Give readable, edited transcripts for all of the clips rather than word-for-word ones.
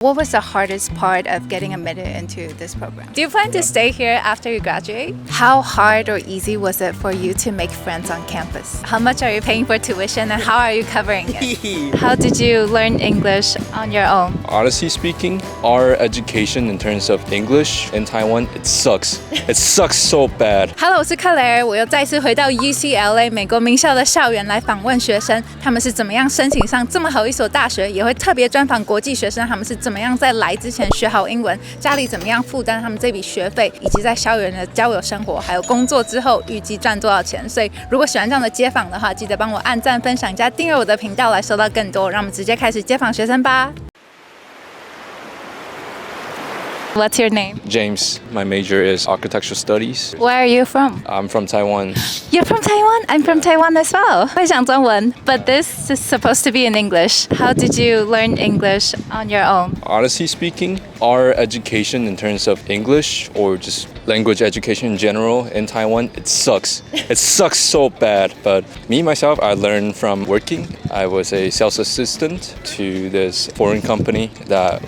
What was the hardest part of getting admitted into this program? Do you plan to stay here after you graduate? How hard or easy was it for you to make friends on campus? How much are you paying for tuition and how are you covering it? How did you learn English on your own? Honestly speaking, our education in terms of English in Taiwan, it sucks. It sucks so bad. Hello， 我是克雷尔，我又再次回到 UCLA 美国名校的校园来访问学生，他们是怎么样申请上这么好一所大学，也会特别专访国际学生，他们是怎么样在来之前学好英文，家里怎么样负担他们这笔学费，以及在校园的交友生活，还有工作之后预计赚多少钱。所以如果喜欢这样的街访的话，记得帮我按赞、分享加订阅我的频道来收到更多。让我们直接开始街访学生吧。What's your name? James, my major is architectural studies. Where are you from? I'm from Taiwan. You're from Taiwan? I'm from Taiwan as well. 会讲中文 but this is supposed to be in English. How did you learn English on your own? Honestly speaking, our education in terms of English or just language education in general in Taiwan, it sucks. It sucks so bad. But me, myself, I learned from working. I was a sales assistant to this foreign company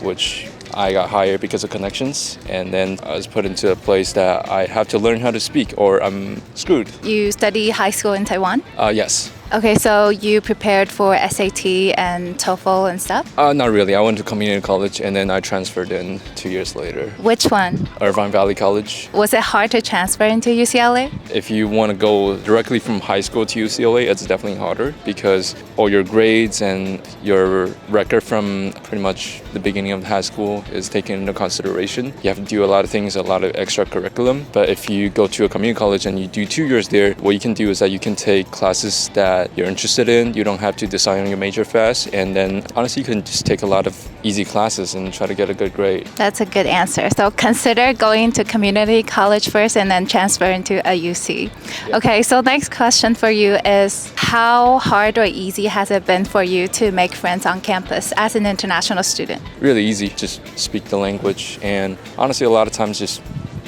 which I got hired because of connections, and then I was put into a place that I have to learn how to speak or I'm screwed. You study high school in Taiwan? Yes. Okay, so you prepared for SAT and TOEFL and stuff? Not really. I went to community college and then I transferred in 2 years later. Which one? Irvine Valley College. Was it hard to transfer into UCLA? If you want to go directly from high school to UCLA, it's definitely harder because all your grades and your record from pretty much the beginning of high school is taken into consideration. You have to do a lot of things, a lot of extra curriculum. But if you go to a community college and you do 2 years there, what you can do is that you can take classes that you're interested in. You don't have to decide on your major fast. And then honestly, you can just take a lot of easy classes and try to get a good grade. That's a good answer. So consider going to community college first and then transfer into a UC. Yeah. Okay, so next question for you is how hard or easy has it been for you to make friends on campus as an international student? Really easy. Just speak the language. And honestly, a lot of times just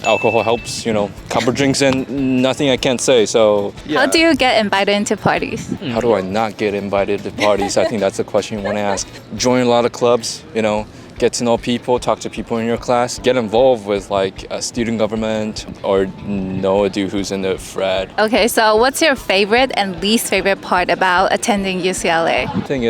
alcohol helps, couple drinks and nothing I can't say. So yeah. How do you get invited into parties? How do I not get invited to parties? I think that's the question you want to ask. Join a lot of clubs, get to know people, talk to people in your class, get involved with like a student government or know a dude who's in the frat. Okay, so what's your favorite and least favorite part about attending UCLA? I think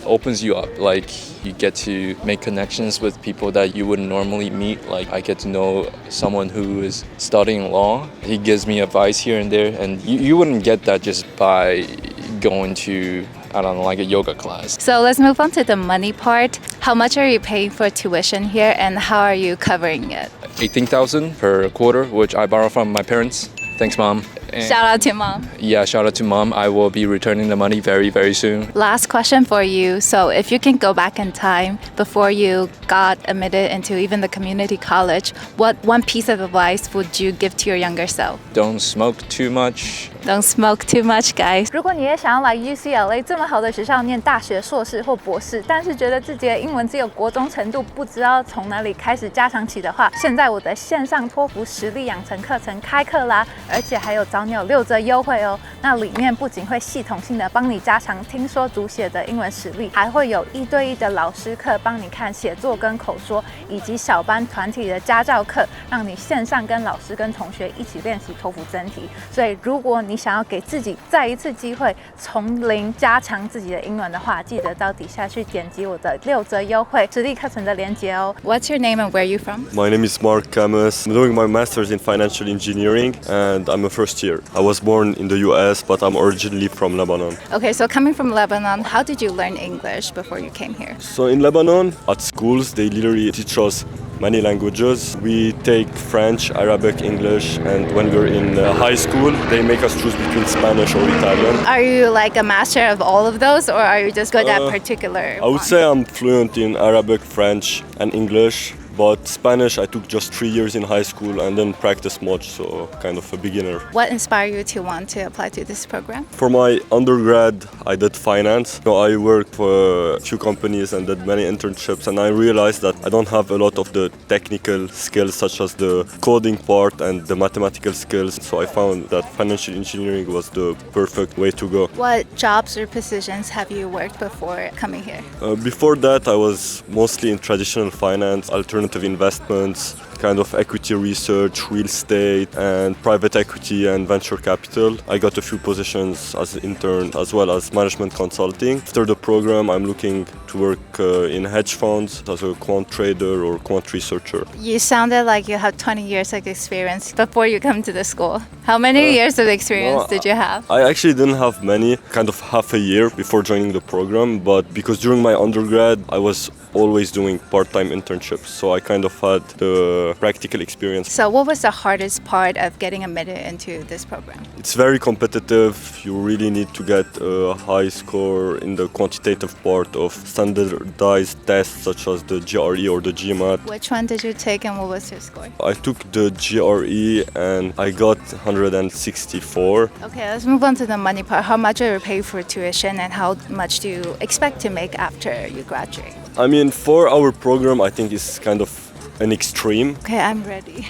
opens you up. Like you get to make connections with people that you wouldn't normally meet. Like I get to know someone who is studying law. He gives me advice here and there, and you wouldn't get that just by going to like a yoga class. So let's move on to the money part. How much are you paying for tuition here and how are you covering it? 18,000 per quarter, which I borrow from my parents. Thanks, Mom. And shout out to Mom. Yeah, shout out to Mom. I will be returning the money very, very soon. Last question for you. So if you can go back in time before you got admitted into even the community college, what one piece of advice would you give to your younger self? Don't smoke too much. Don't smoke too much, guys. 如果你也想要来 UCLA 这么好的学校念大学、硕士或博士，但是觉得自己的英文只有国中程度，不知道从哪里开始加强起的话，现在我的线上托福实力养成课程开课啦，而且还有找你有6折优惠哦。那里面不仅会系统性的帮你加强听说读写的英文实力，还会有1对1的老师课帮你看写作跟口说，以及小班团体的家教课，让你线上跟老师跟同学一起练习托福真题。所以如果你想要给自己再一次机会从零加强自己的英文的话，记得到底下去点击我的6折优惠实力课程的连结哦。What's your name and where are you from? My name is Marck. I'm doing my master's in financial engineering and I'm a first year. I was born in the US, but I'm originally from Lebanon. Okay, so coming from Lebanon, how did you learn English before you came here? So in Lebanon, at schools, they literally teach us many languages. We take French, Arabic, English, and when we're in high school, they make us choose between Spanish or Italian. Are you like a master of all of those, or are you just good at particular I would say I'm fluent in Arabic, French, and English. but Spanish I took just 3 years in high school and then practiced much, so kind of a beginner. What inspired you to want to apply to this program? For my undergrad, I did finance. I worked for a few companies and did many internships, and I realized that I don't have a lot of the technical skills such as the coding part and the mathematical skills, so I found that financial engineering was the perfect way to go. What jobs or positions have you worked before coming here? Before that, I was mostly in traditional finance, alternative investments, kind of equity research, real estate, and private equity and venture capital. I got a few positions as an intern as well as management consulting. After the program, I'm looking to work in hedge funds as a quant trader or quant researcher. You sounded like you have 20 years of experience before you come to the school. How many years of experience did you have? I actually didn't have many, kind of half a year before joining the program, but because during my undergrad, I was always doing part-time internships, so I kind of had the practical experience. So what was the hardest part of getting admitted into this program? It's very competitive. You really need to get a high score in the quantitative part of standardized tests such as the GRE or the GMAT. Which one did you take and what was your score? I took the GRE and I got 164. Okay, let's move on to the money part. How much are you paying for tuition and how much do you expect to make after you graduate? I mean, for our program, I think it's kind of an extreme. Okay, I'm ready.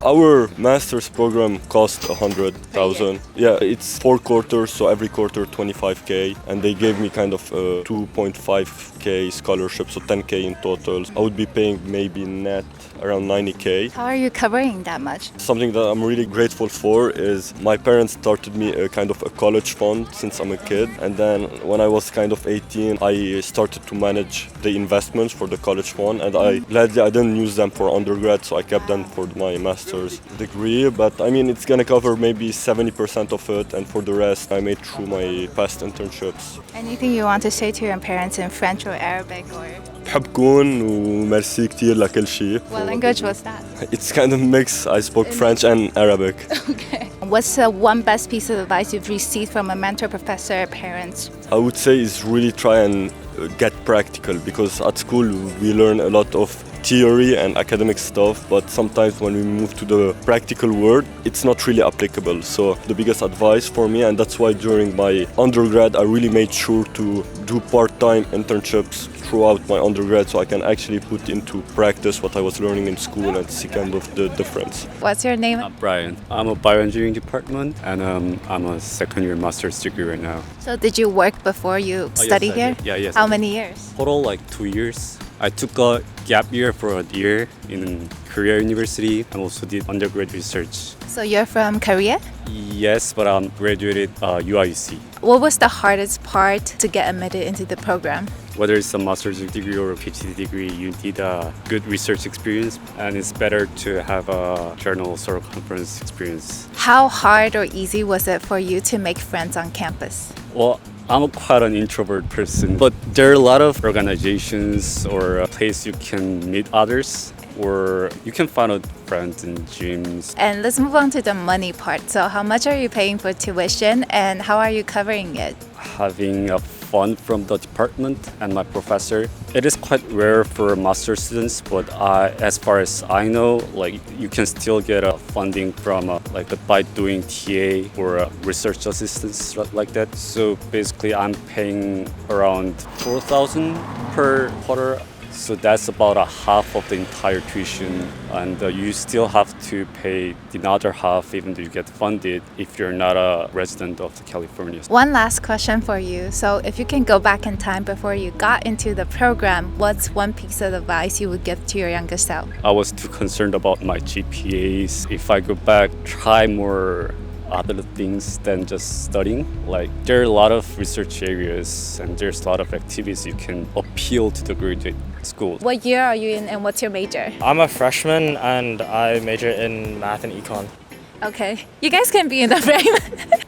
Our master's program cost 100,000. Yeah, it's 4 quarters, so every quarter 25k, and they gave me kind of a 2.5k scholarship, so 10k in total. I would be paying maybe net around 90k. How are you covering that much? Something that I'm really grateful for is my parents started me a kind of a college fund since I'm a kid, and then when I was kind of 18, I started to manage the investments for the college fund, and gladly I didn't use them for undergrad, so I kept them for my master's degree. But I mean, it's gonna cover maybe 70% of it, and for the rest I made through my past internships. Anything you want to say to your parents in French or Arabic or? بحبكم وميرسي كتير لكل شيء. What language was that? It's kind of mixed. I spoke French and Arabic. Okay. What's the one best piece of advice you've received from a mentor, professor, or parents? I would say is really try and get practical, because at school we learn a lot of theory and academic stuff, but sometimes when we move to the practical world, it's not really applicable. So the biggest advice for me, and that's why during my undergrad I really made sure to do part-time internships throughout my undergrad, so I can actually put into practice what I was learning in school and see kind of the difference. What's your name? I'm Bryan. I'm a bioengineering department, and I'm a second year master's degree right now. So did you work before you study yes, I here? did. Yeah, yes. How I did. many years? Total like 2 years. I took a gap year for a year in Korea University and also did undergrad research. So you're from Korea? Yes, but I graduated UIUC. What was the hardest part to get admitted into the program? Whether it's a master's degree or a PhD degree, you need a good research experience, and it's better to have a journals or conference experience. How hard or easy was it for you to make friends on campus? Well, I'm quite an introvert person, but there are a lot of organizations or a place you can meet others, or you can find out friends in gyms. And let's move on to the money part. So how much are you paying for tuition and how are you covering it? Having a fund from the department and my professor. It is quite rare for master students, but as far as I know, like you can still get a funding from by doing TA or research assistance like that. So basically, I'm paying around 4,000 per quarter. So that's about a half of the entire tuition, and you still have to pay the other half even though you get funded if you're not a resident of California. One last question for you. So if you can go back in time before you got into the program, what's one piece of advice you would give to your younger self? I was too concerned about my GPAs. If I go back, try more other things than just studying. Like there are a lot of research areas and there's a lot of activities you can appeal to the graduate school. What year are you in and what's your major? I'm a freshman and I major in math and econ. Okay, you guys can be in the frame.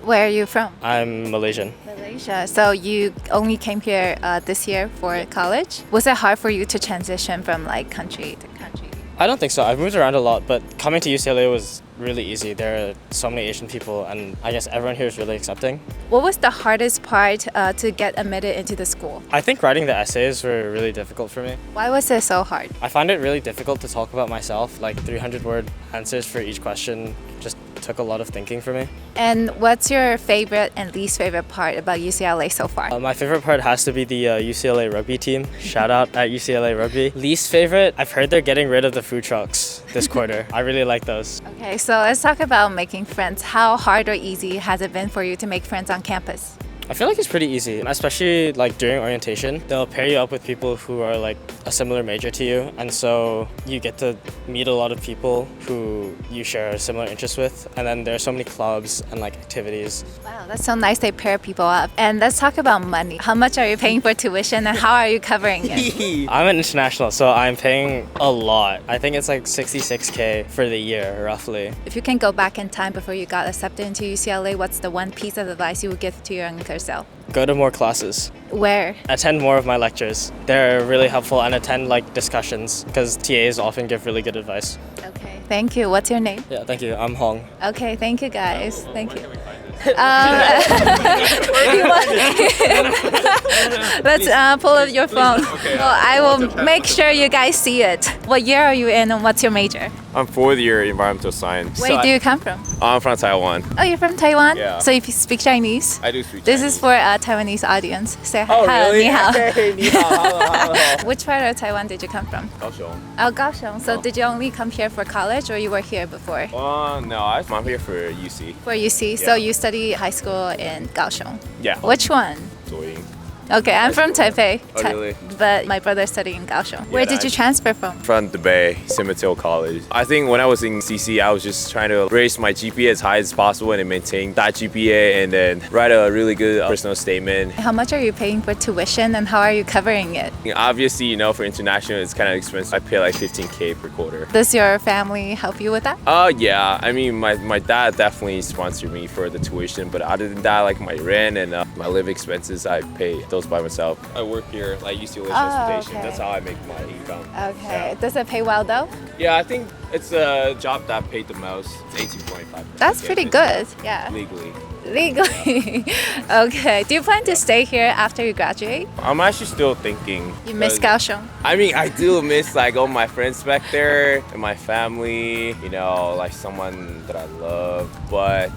Where are you from? I'm Malaysian. Malaysia. So you only came here this year for college. Was it hard for you to transition from like country to country? I don't think so. I've moved around a lot, but coming to UCLA was really easy. There are so many Asian people, and I guess everyone here is really accepting. What was the hardest part to get admitted into the school? I think writing the essays were really difficult for me. Why was it so hard? I find it really difficult to talk about myself, like 300-word answers for each question just took a lot of thinking for me. And what's your favorite and least favorite part about UCLA so far? My favorite part has to be the UCLA rugby team. Shout out at UCLA Rugby. Least favorite, I've heard they're getting rid of the food trucks this quarter. I really like those. Okay, so let's talk about making friends. How hard or easy has it been for you to make friends on campus? I feel like it's pretty easy, especially like during orientation. They'll pair you up with people who are like a similar major to you, and so you get to meet a lot of people who you share similar interests with, and then there are so many clubs and like activities. Wow, that's so nice they pair people up. And let's talk about money. How much are you paying for tuition and how are you covering it? I'm an international, so I'm paying a lot. I think it's like $66K for the year, roughly. If you can go back in time before you got accepted into UCLA, what's the one piece of advice you would give to your younger self? Go to more classes. Where? Attend more of my lectures. They're really helpful, and attend like discussions because TAs often give really good advice. Okay, thank you. What's your name? Yeah, thank you. I'm Hong. Okay, thank you guys. Thank you. Let's pull up your phone. Well, I will make sure you guys see it. What year are you in and what's your major? I'm fourth year environmental science. Where do you come from? I'm from Taiwan. Oh, you're from Taiwan? Yeah. So if you speak Chinese? I do speak This Chinese. is for a Taiwanese audience. Say hi. Oh, Hello, really? ni hao. Hey, ni hao, hello, hello. Which part of Taiwan did you come from? Kaohsiung. Oh, Kaohsiung. So did you only come here for college or you were here before? No, I'm here for UC. For UC. So Yeah. you study high school in Kaohsiung. Yeah. Which one? Doing. Okay, I'm from Taipei. Oh, really? But my brother studied in Kaohsiung. Where did you nice. transfer from? From the Bay, San Mateo College. I think when I was in CC, I was just trying to raise my GPA as high as possible and maintain that GPA and then write a really good personal statement. How much are you paying for tuition and how are you covering it? Obviously, for international, it's kind of expensive. I pay like 15K per quarter. Does your family help you with that? Yeah. I mean, my dad definitely sponsored me for the tuition, but other than that, like my rent and my living expenses, I pay those by myself. I work here, like UCLA transportation. okay. That's how I make my income. Okay. Yeah. Does it pay well though? Yeah, I think it's a job that paid the most. It's 18.5. That's pretty good. Yeah. Legally. Legally. Okay. Do you plan to stay here after you graduate? I'm actually still thinking. You miss 'cause- Kaohsiung? I mean, I do miss like all my friends back there and my family, like someone that I love. But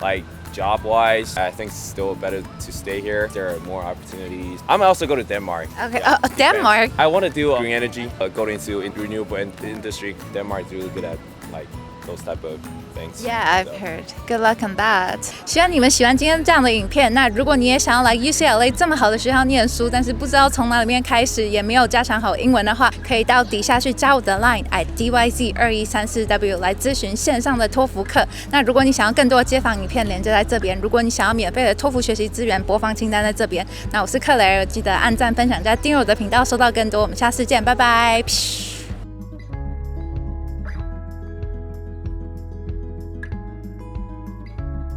like job-wise, I think it's still better to stay here. There are more opportunities. I'm also go to Denmark. Okay. Oh, Denmark. I want to do green energy, go into renewable industry. Denmark is really good at like those type of things. Yeah, I've So. heard. Good luck on that. 希望你们喜欢今天这样的影片。那如果你也想要来 UCLA 这么好的学校念书，但是不知道从哪里面开始，也没有加强好英文的话，可以到底下去加我的 Line @DYZ2134W 来咨询线上的托福课。那如果你想要更多的街访影片，连接在这边。如果你想要免费的托福学习资源，播放清单在这边。那我是克莱尔，记得按赞、分享加订阅我的频道，收到更多。我们下次见，拜拜。